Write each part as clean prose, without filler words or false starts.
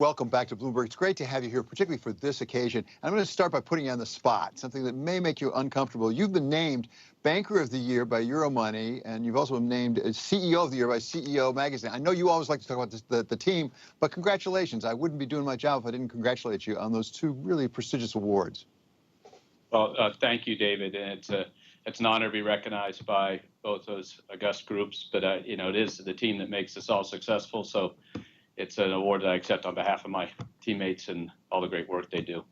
Welcome back to Bloomberg. It's great to have you here, particularly for this occasion. I'm going to start by putting you on the spot, something that may make you uncomfortable. You've been named Banker of the Year by Euromoney, and you've also been named CEO of the Year by CEO Magazine. I know you always like to talk about the team, but congratulations. I wouldn't be doing my job if I didn't congratulate you on those two really prestigious awards. Well, thank you, David. And it's an honor to be recognized by both those august groups. But it is the team that makes us all successful. So it's an award that I accept on behalf of my teammates and all the great work they do.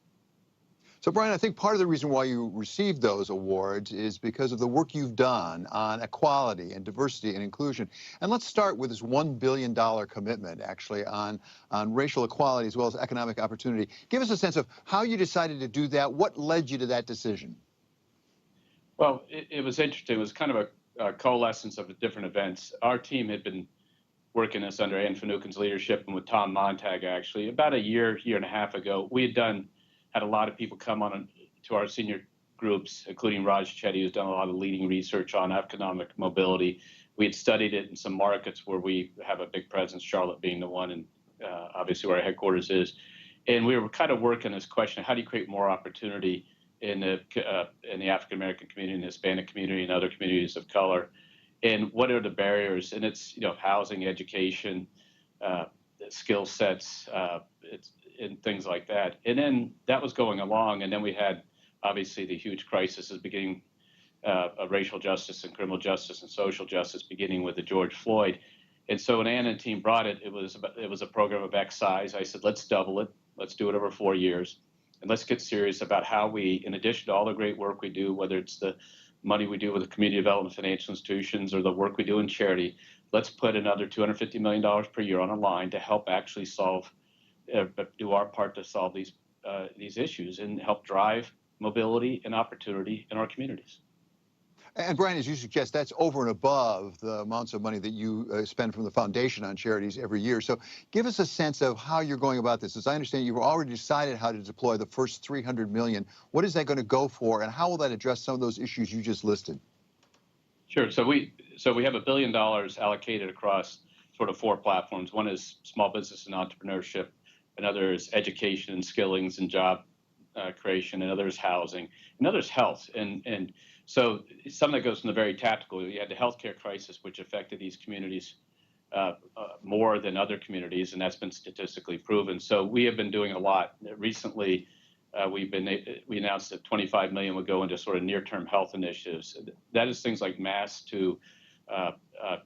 So, Brian, I think part of the reason why you received those awards is because of the work you've done on equality and diversity and inclusion. And let's start with this $1 billion commitment, actually, on racial equality as well as economic opportunity. Give us a sense of how you decided to do that. What led you to that decision? Well, it was interesting. It was kind of a coalescence of different events. Our team had been working this under Ann Finucane's leadership and with Tom Montag, actually, about a year and a half ago. We had a lot of people come on to our senior groups, including Raj Chetty, who's done a lot of leading research on economic mobility. We had studied it in some markets where we have a big presence, Charlotte being the one, and obviously where our headquarters is. And we were kind of working this question: how do you create more opportunity in the African American community, in the Hispanic community, and other communities of color? And what are the barriers? And it's housing, education, skill sets, and things like that. And then that was going along, and then we had obviously the huge crisis beginning of racial justice and criminal justice and social justice, beginning with the George Floyd. And so when Ann and team brought it, it was a program of X size. I said, let's double it. Let's do it over 4 years. And let's get serious about how we, in addition to all the great work we do, whether it's the money we do with the community development financial institutions or the work we do in charity, let's put another $250 million per year on a line to help actually do our part to solve these issues and help drive mobility and opportunity in our communities. And Brian, as you suggest, that's over and above the amounts of money that you spend from the foundation on charities every year. So give us a sense of how you're going about this. As I understand, you've already decided how to deploy the first $300 million. What is that going to go for, and how will that address some of those issues you just listed? Sure. So we have $1 billion allocated across sort of 4 platforms. One is small business and entrepreneurship. Another is education and skillings and job creation. Another is housing. Another is health. And so some that goes from the very tactical. You had the healthcare crisis, which affected these communities more than other communities, and that's been statistically proven. So we have been doing a lot. Recently, we announced that $25 million would go into sort of near-term health initiatives. That is things like masks to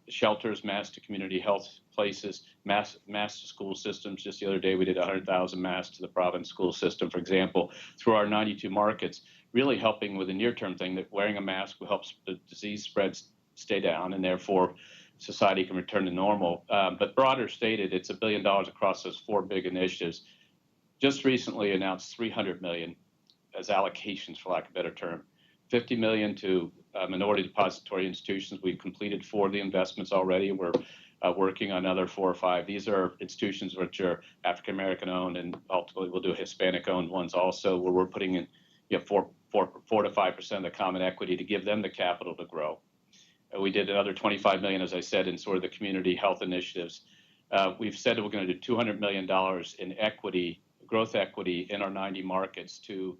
shelters, masks to community health places, masks to school systems. Just the other day, we did 100,000 masks to the province school system, for example, through our 92 markets, really helping with a near-term thing that wearing a mask will help the disease spreads stay down, and therefore society can return to normal. But broader stated, it's $1 billion across those 4 big initiatives. Just recently announced $300 million as allocations, for lack of a better term, $50 million to minority depository institutions. We've completed 4 of the investments already. We're working on another 4 or 5. These are institutions which are African American owned, and ultimately we'll do Hispanic owned ones also, where we're putting in 4 to 5% of the common equity to give them the capital to grow. We did another $25 million, as I said, in sort of the community health initiatives. We've said that we're going to do $200 million in equity, growth equity, in our 90 markets to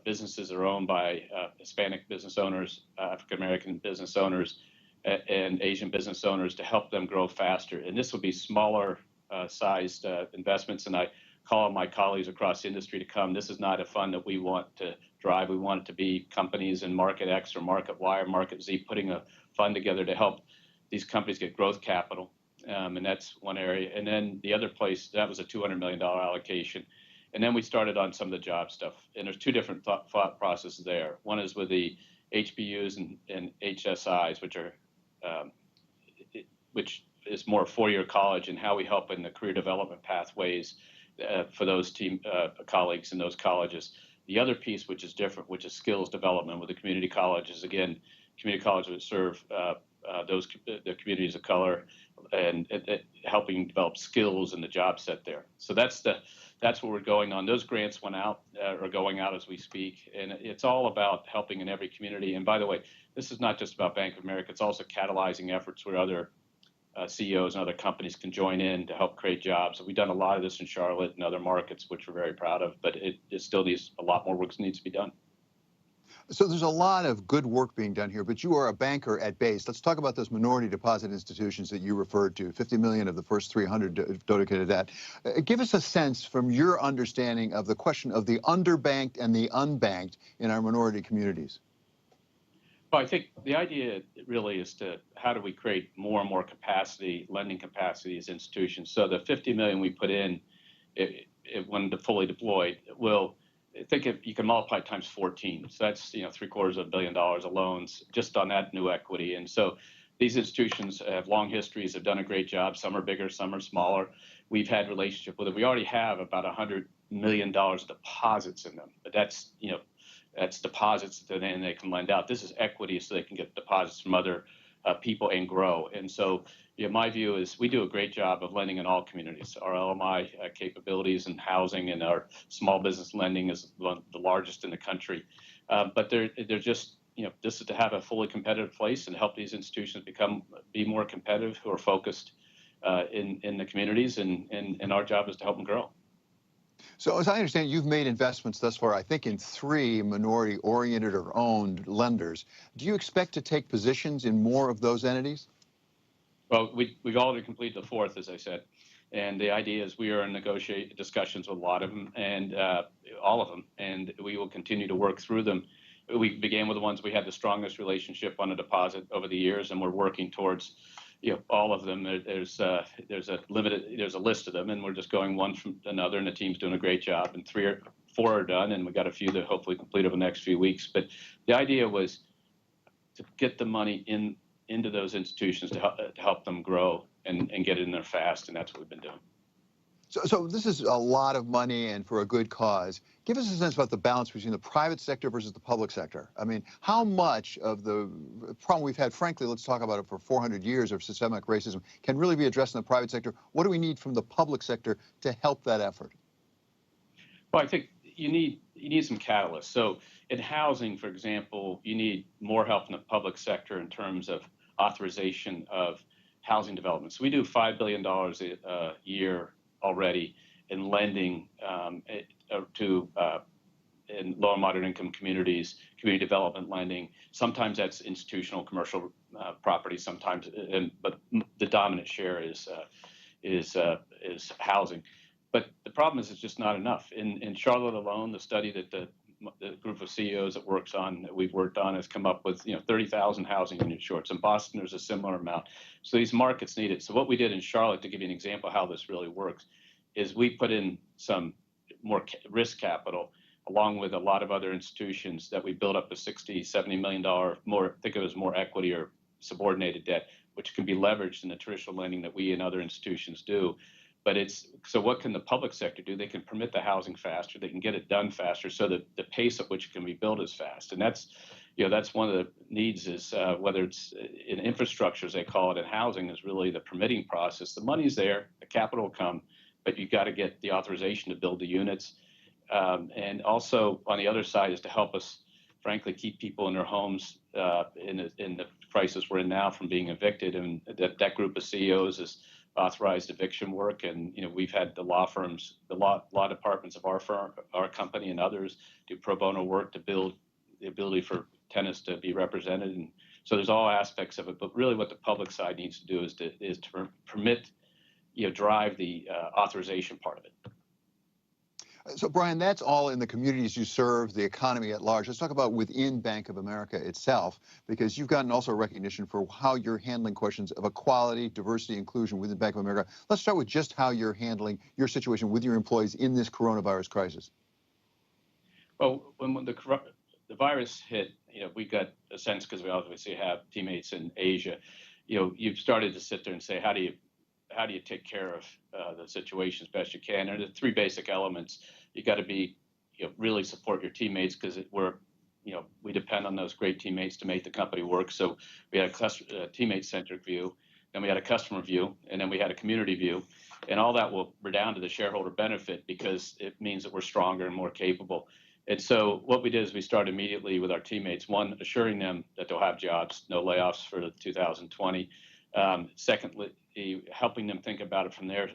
businesses that are owned by Hispanic business owners, African American business owners, and Asian business owners to help them grow faster. And this will be smaller sized investments, and I call on my colleagues across the industry to come. This is not a fund that we want to drive. We want it to be companies in Market X or Market Y or Market Z putting a fund together to help these companies get growth capital. And that's one area. And then the other place, that was a $200 million allocation. And then we started on some of the job stuff. And there's 2 different thought processes there. One is with the HBUs and HSIs, which is more 4-year college, and how we help in the career development pathways for those colleagues in those colleges. The other piece, which is different, which is skills development with the community colleges. Again, community colleges would serve the communities of color and helping develop skills in the job set there. So that's what we're going on. Those grants went out, are going out as we speak, and it's all about helping in every community. And by the way, this is not just about Bank of America. It's also catalyzing efforts with other CEOs and other companies can join in to help create jobs. We've done a lot of this in Charlotte and other markets, which we're very proud of, but it still needs a lot more work needs to be done. So there's a lot of good work being done here, but you are a banker at base. Let's talk about those minority deposit institutions that you referred to, 50 million of the first 300 dedicated to that. Give us a sense from your understanding of the question of the underbanked and the unbanked in our minority communities. Well, I think the idea really is how do we create more and more capacity, lending capacity as institutions. So the 50 million we put in, when fully deployed, will, think if you can multiply it times 14. So that's, $750 million of loans just on that new equity. And so these institutions have long histories, have done a great job. Some are bigger, some are smaller. We've had relationship with them. We already have about $100 million of deposits in them, but that's deposits that then they can lend out. This is equity, so they can get deposits from other people and grow. And so, my view is we do a great job of lending in all communities. Our LMI capabilities in housing and our small business lending is one of the largest in the country. But they're just, this is to have a fully competitive place and help these institutions be more competitive, who are focused in the communities, and our job is to help them grow. So as I understand, you've made investments thus far, I think, in 3 minority-oriented or owned lenders. Do you expect to take positions in more of those entities? Well, we've already completed the 4th, as I said. And the idea is we are in discussions with a lot of them, and all of them, and we will continue to work through them. We began with the ones we had the strongest relationship on a deposit over the years, and we're working towards all of them. There's a list of them, and we're just going one from another, and the team's doing a great job. And 4 are done, and we got a few that hopefully complete over the next few weeks. But the idea was to get the money into those institutions to help them grow and get it in there fast, and that's what we've been doing. So this is a lot of money and for a good cause. Give us a sense about the balance between the private sector versus the public sector. I mean, how much of the problem we've had, frankly, let's talk about it, for 400 years of systemic racism, can really be addressed in the private sector? What do we need from the public sector to help that effort? Well, I think you need some catalysts. So in housing, for example, you need more help from the public sector in terms of authorization of housing development. So we do $5 billion a year already in lending to in low and moderate income communities, community development lending. Sometimes that's institutional commercial property. Sometimes, but the dominant share is housing. But the problem is it's just not enough. In Charlotte alone, the study that the group of CEOs that we've worked on has come up with 30,000 housing units short. In Boston, there's a similar amount. So these markets need it. So what we did in Charlotte, to give you an example of how this really works, is we put in some more risk capital along with a lot of other institutions that we built up a $60, $70 million more, think of it as more equity or subordinated debt, which can be leveraged in the traditional lending that we and other institutions do. But so what can the public sector do? They can permit the housing faster. They can get it done faster, so that the pace at which it can be built is fast. And that's one of the needs is whether it's in infrastructure, as they call it, in housing, is really the permitting process. The money's there, the capital will come, but you've got to get the authorization to build the units. And also on the other side is to help us, frankly, keep people in their homes in the crisis we're in now from being evicted. And that group of CEOs is authorized eviction work, and we've had the law firms, the law departments of our firm, our company, and others do pro bono work to build the ability for tenants to be represented. And so there's all aspects of it, but really what the public side needs to do is to permit, drive the authorization part of it. So, Brian, that's all in the communities you serve, the economy at large. Let's talk about within Bank of America itself, because you've gotten also recognition for how you're handling questions of equality, diversity, inclusion within Bank of America. Let's start with just how you're handling your situation with your employees in this coronavirus crisis. Well, when the virus hit, we got a sense, because we obviously have teammates in Asia, you've started to sit there and say, how do you take care of the situation as best you can? And the 3 basic elements. You got to be, really support your teammates, because we depend on those great teammates to make the company work. So we had a teammate-centric view, then we had a customer view, and then we had a community view. And all that will redound to the shareholder benefit, because it means that we're stronger and more capable. And so what we did is we started immediately with our teammates, one, assuring them that they'll have jobs, no layoffs for 2020. Secondly, helping them think about it from their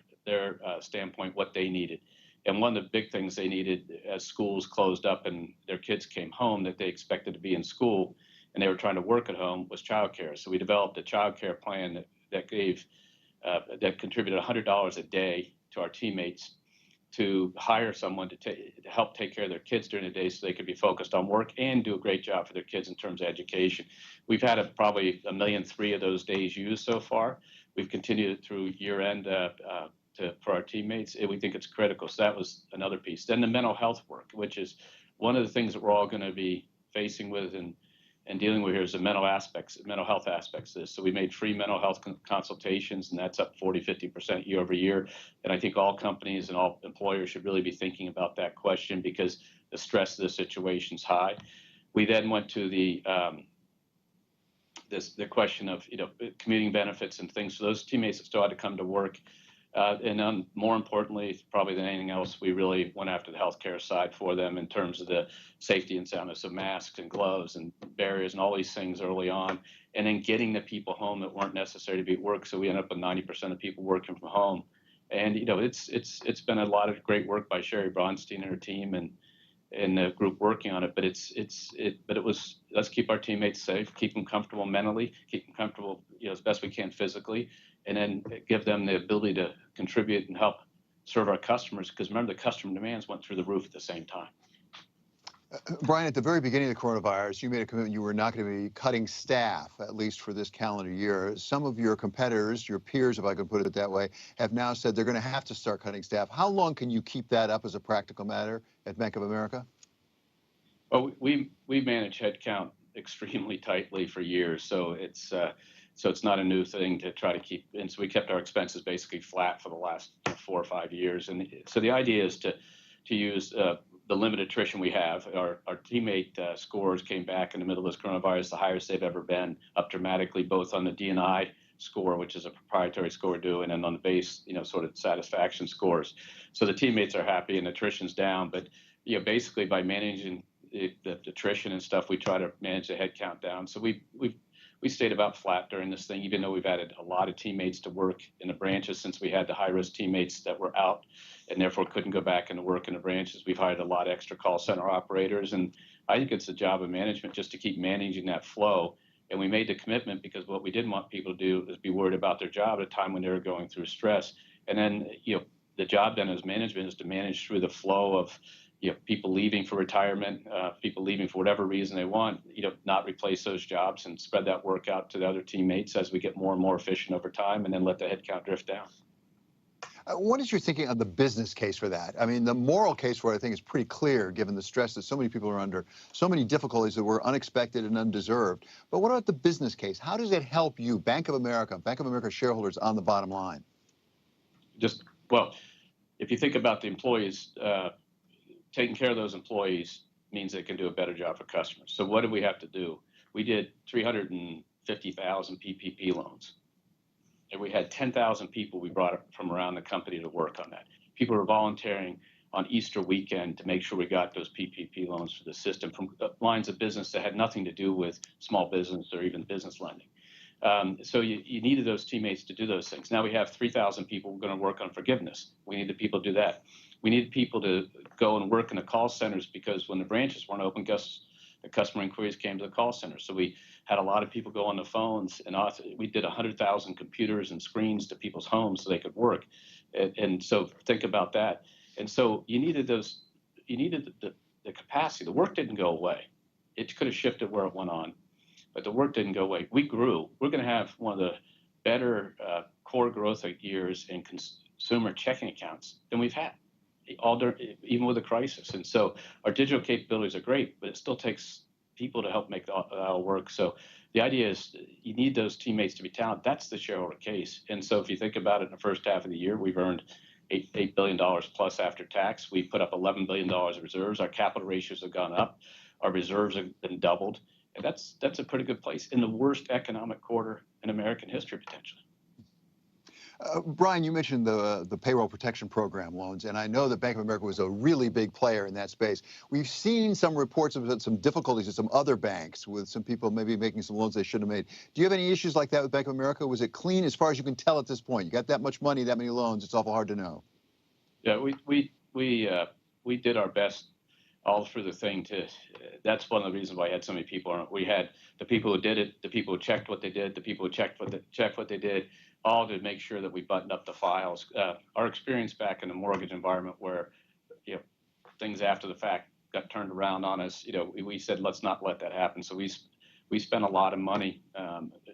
standpoint, what they needed. And one of the big things they needed as schools closed up and their kids came home that they expected to be in school and they were trying to work at home was childcare. So we developed a childcare plan that gave that contributed $100 a day to our teammates to hire someone to help take care of their kids during the day so they could be focused on work and do a great job for their kids in terms of education. We've had probably 1.3 million of those days used so far. We've continued it through year end for our teammates, and we think it's critical. So that was another piece. Then the mental health work, which is one of the things that we're all going to be facing with and dealing with here is the mental health aspects of this. So we made free mental health consultations, and that's up 40–50% year over year. And I think all companies and all employers should really be thinking about that question because the stress of the situation is high. We then went to the question of commuting benefits and things. So those teammates that still had to come to work. And more importantly, probably than anything else, we really went after the healthcare side for them in terms of the safety and soundness of masks and gloves and barriers and all these things early on, and then getting the people home that weren't necessary to be at work. So we ended up with 90% of people working from home. And it's been a lot of great work by Sherry Bronstein and her team and the group working on it. But it was let's keep our teammates safe, keep them comfortable mentally, keep them comfortable as best we can physically, and then give them the ability to contribute and help serve our customers. Because remember, the customer demands went through the roof at the same time. Brian, at the very beginning of the coronavirus, you made a commitment you were not going to be cutting staff, at least for this calendar year. Some of your competitors, your peers, if I could put it that way, have now said they're going to have to start cutting staff. How long can you keep that up as a practical matter at Bank of America? Well, we manage headcount extremely tightly for years, so it's not a new thing to try to keep. And so we kept our expenses basically flat for the last 4 or 5 years. And so the idea is to use the limited attrition we have. Our teammate scores came back in the middle of this coronavirus, the highest they've ever been, up dramatically, both on the D&I score, which is a proprietary score we're doing, and on the base, sort of satisfaction scores. So the teammates are happy and attrition's down. But basically by managing the attrition and stuff, we try to manage the headcount down. So we stayed about flat during this thing, even though we've added a lot of teammates to work in the branches since we had the high-risk teammates that were out and therefore couldn't go back into work in the branches. We've hired a lot of extra call center operators, and I think it's the job of management just to keep managing that flow. And we made the commitment because what we didn't want people to do is be worried about their job at a time when they were going through stress. And then, the job then as management is to manage through the flow of people leaving for retirement, people leaving for whatever reason they want, not replace those jobs and spread that work out to the other teammates as we get more and more efficient over time, and then let the headcount drift down. What is your thinking on the business case for that? I mean, the moral case for it, I think, is pretty clear, given the stress that so many people are under, so many difficulties that were unexpected and undeserved. But what about the business case? How does it help you, Bank of America shareholders on the bottom line? Well, if you think about the employees, taking care of those employees means they can do a better job for customers. So what did we have to do? We did 350,000 PPP loans. And we had 10,000 people we brought from around the company to work on that. People were volunteering on Easter weekend to make sure we got those PPP loans for the system from lines of business that had nothing to do with small business or even business lending. So you needed those teammates to do those things. Now we have 3,000 people going to work on forgiveness. We need the people to do that. We need people to go and work in the call centers because when the branches weren't open, the customer inquiries came to the call center. So we had a lot of people go on the phones, and we did 100,000 computers and screens to people's homes so they could work. And so think about that. And so you needed the capacity. The work didn't go away. It could have shifted where it went on, but the work didn't go away. We grew. We're going to have one of the better core growth years in consumer checking accounts than we've had, even with the crisis. And so our digital capabilities are great, but it still takes people to help make that all work. So the idea is you need those teammates to be talented. That's the shareholder case. And so if you think about it, in the first half of the year, we've earned $8 billion plus after tax. We put up $11 billion of reserves. Our capital ratios have gone up. Our reserves have been doubled. And that's a pretty good place in the worst economic quarter in American history, potentially. Brian, you mentioned the payroll protection program loans, and I know that Bank of America was a really big player in that space. We've seen some reports of some difficulties at some other banks with some people maybe making some loans they shouldn't have made. Do you have any issues like that with Bank of America? Was it clean as far as you can tell at this point? You got that much money, that many loans, it's awful hard to know. Yeah, we did our best all through the thing to. That's one of the reasons why I had so many people on it. We had the people who did it, the people who checked what they did, the people who checked what they did, all to make sure that we buttoned up the files. Our experience back in the mortgage environment, where you know things after the fact got turned around on us, we said let's not let that happen. So we spent a lot of money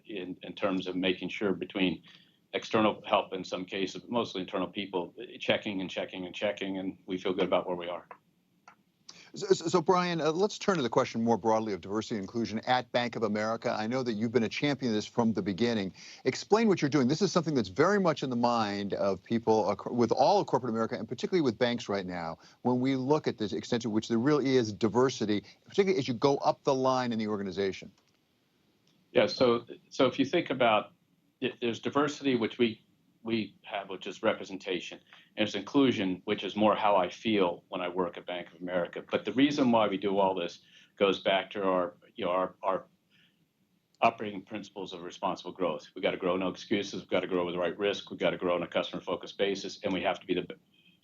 in terms of making sure between external help in some cases, but mostly internal people checking and checking and checking, and we feel good about where we are. So Brian, let's turn to the question more broadly of diversity and inclusion at Bank of America. I know that you've been a champion of this from the beginning. Explain what you're doing. This is something that's very much in the mind of people with all of corporate America, and particularly with banks right now, when we look at the extent to which there really is diversity, particularly as you go up the line in the organization. Yeah, so if you think about it, there's diversity, which we have, which is representation, and there's inclusion, which is more how I feel when I work at Bank of America. But the reason why we do all this goes back to our operating principles of responsible growth. We got to grow, no excuses. We've got to grow with the right risk. We've got to grow on a customer-focused basis, and we have to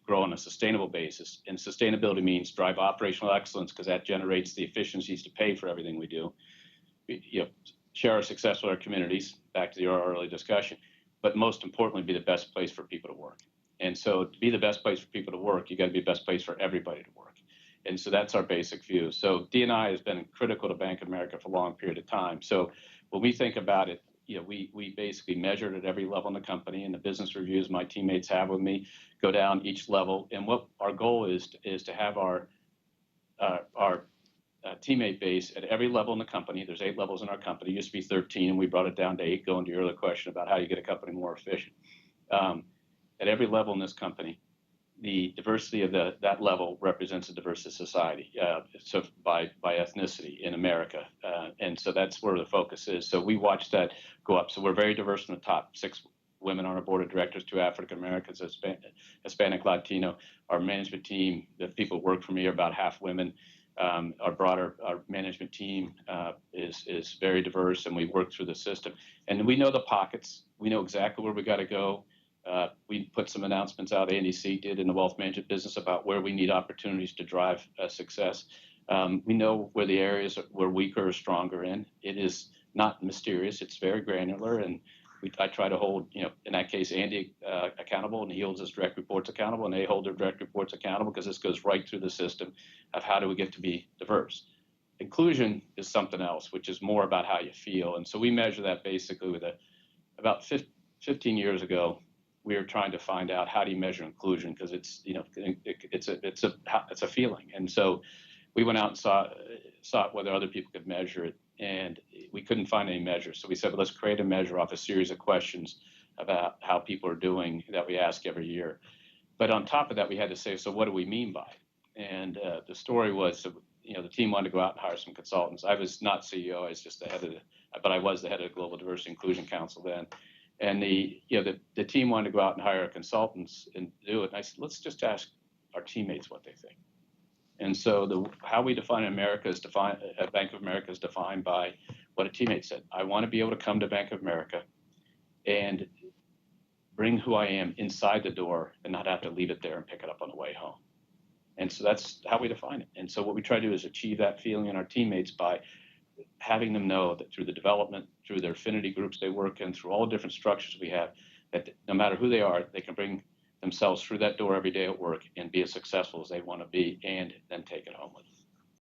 grow on a sustainable basis. And sustainability means drive operational excellence, because that generates the efficiencies to pay for everything we do. Share our success with our communities, back to our early discussion, but most importantly, be the best place for people to work. And so to be the best place for people to work, you got to be the best place for everybody to work. And so that's our basic view. So D&I has been critical to Bank of America for a long period of time. So when we think about it, we basically measured at every level in the company, and the business reviews my teammates have with me go down each level. And what our goal is to have our teammate base at every level in the company. There's 8 levels in our company. It used to be 13, and we brought it down to 8, going to your earlier question about how you get a company more efficient. At every level in this company, the diversity of that level represents a diverse society, so by ethnicity in America. And so that's where the focus is. So we watch that go up. So we're very diverse in the top 6 women on our board of directors, 2 African Americans, Hispanic, Latino. Our management team, the people who work for me, are about half women. Our management team is very diverse, and we work through the system. And we know the pockets. We know exactly where we got to go. We put some announcements out, Andy C. did, in the wealth management business about where we need opportunities to drive success. We know where the areas we're weaker or stronger in. It is not mysterious. It's very granular, and I try to hold, in that case, Andy accountable, and he holds his direct reports accountable, and they hold their direct reports accountable, because this goes right through the system of how do we get to be diverse. Inclusion is something else, which is more about how you feel. And so we measure that basically with about 15 years ago, we were trying to find out how do you measure inclusion, because it's a feeling. And so we went out and sought whether other people could measure it, and we couldn't find any measures. So we said, well, let's create a measure off a series of questions about how people are doing that we ask every year. But on top of that, we had to say, so what do we mean by it? And the story was, the team wanted to go out and hire some consultants. I was not CEO, I was just but I was the head of the Global Diversity Inclusion Council then. And the team wanted to go out and hire consultants and do it. And I said, let's just ask our teammates what they think. And so how we define America is Bank of America is defined by what a teammate said. I want to be able to come to Bank of America and bring who I am inside the door and not have to leave it there and pick it up on the way home. And so that's how we define it. And so what we try to do is achieve that feeling in our teammates by having them know that through the development, through their affinity groups they work in, through all the different structures we have, that no matter who they are, they can bring themselves through that door every day at work and be as successful as they want to be, and then